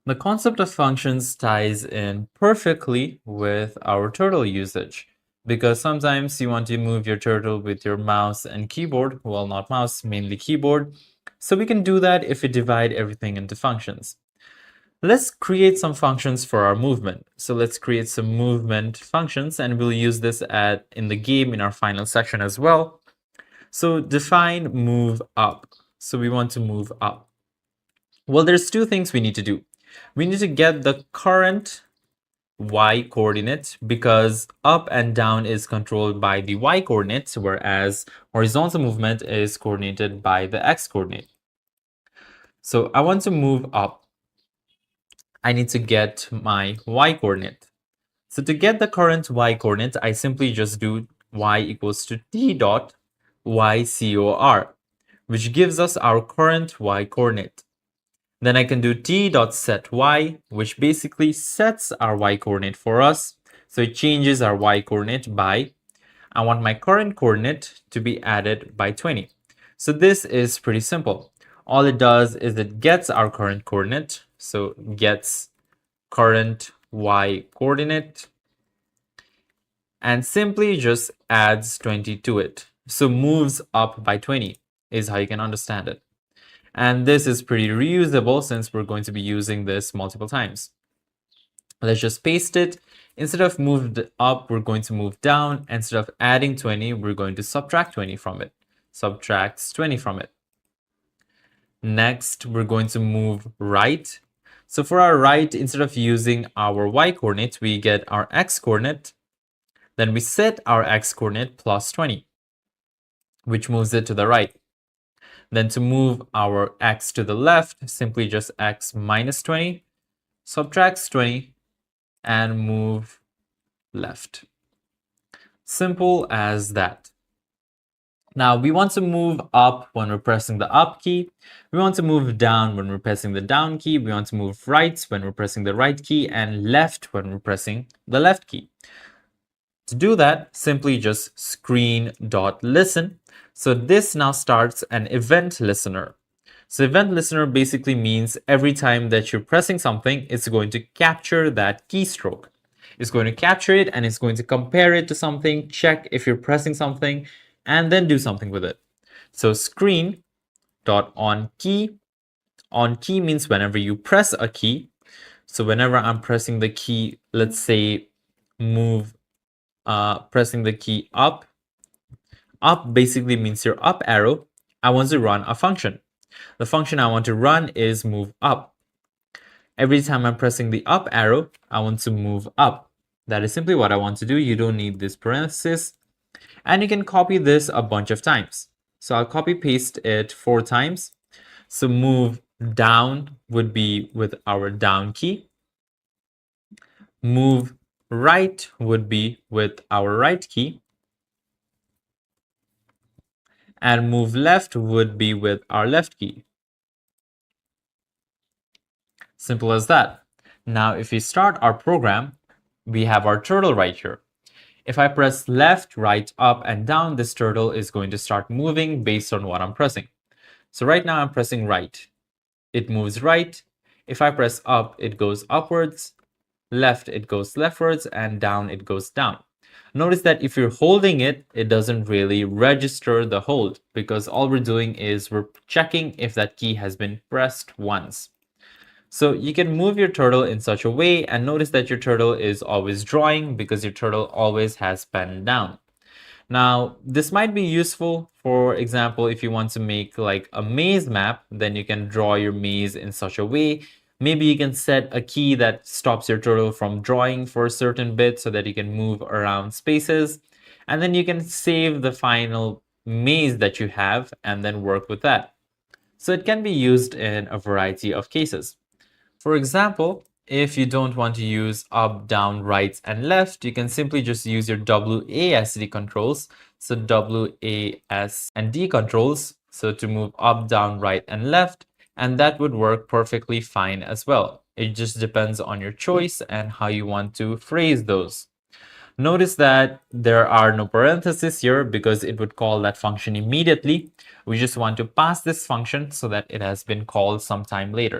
The concept of functions ties in perfectly with our turtle usage because sometimes you want to move your turtle with your mouse and keyboard. Well, not mouse, mainly keyboard. So we can do that if we divide everything into functions. Let's create some functions for our movement. So let's create some movement functions, and we'll use this in the game in our final section as well. So define move up. So we want to move up. Well, there's two things we need to do. We need to get the current y coordinate because up and down is controlled by the y coordinate, whereas horizontal movement is coordinated by the x coordinate. So I want to move up. I need to get my y coordinate. So to get the current y coordinate, I simply just do y equals to t dot ycor, which gives us our current y coordinate. Then I can do t dot set y, which basically sets our y coordinate for us. So it changes our y coordinate by, I want my current coordinate to be added by 20. So this is pretty simple. All it does is it gets our current coordinate. So gets current y coordinate and simply just adds 20 to it. So moves up by 20 is how you can understand it. And this is pretty reusable since we're going to be using this multiple times. Let's just paste it. Instead of moved up, we're going to move down. Instead of adding 20, we're going to subtract 20 from it. Subtracts 20 from it. Next, we're going to move right. So for our right, instead of using our y coordinate, we get our x coordinate. Then we set our x coordinate plus 20, which moves it to the right. Then to move our x to the left, simply just x minus 20, subtracts 20, and move left. Simple as that. Now we want to move up when we're pressing the up key. We want to move down when we're pressing the down key. We want to move right when we're pressing the right key, and left when we're pressing the left key. To do that, simply just screen.listen. So this now starts an event listener. So event listener basically means every time that you're pressing something, it's going to capture that keystroke. It's going to capture it and it's going to compare it to something, check if you're pressing something, and then do something with it. So screen.onKey. On key means whenever you press a key. So whenever I'm pressing the key, let's say pressing the key up. Up basically means your up arrow. I want to run a function. The function I want to run is move up. Every time I'm pressing the up arrow, I want to move up. That is simply what I want to do. You don't need this parenthesis. And you can copy this a bunch of times. So I'll copy paste it 4 times. So move down would be with our down key. Move right would be with our right key. And move left would be with our left key. Simple as that. Now, if we start our program, we have our turtle right here. If I press left, right, up, and down, this turtle is going to start moving based on what I'm pressing. So right now I'm pressing right. It moves right. If I press up, it goes upwards. Left, it goes leftwards, and down, it goes down. Notice that if you're holding it, it doesn't really register the hold because all we're doing is we're checking if that key has been pressed once. So you can move your turtle in such a way, and notice that your turtle is always drawing because your turtle always has pen down. Now, this might be useful. For example, if you want to make like a maze map, then you can draw your maze in such a way. Maybe you can set a key that stops your turtle from drawing for a certain bit so that you can move around spaces. And then you can save the final maze that you have and then work with that. So it can be used in a variety of cases. For example, if you don't want to use up, down, right, and left, you can simply just use your WASD controls. So WAS and D controls, so to move up, down, right, and left, and that would work perfectly fine as well. It just depends on your choice and how you want to phrase those. Notice that there are no parentheses here because it would call that function immediately. We just want to pass this function so that it has been called sometime later.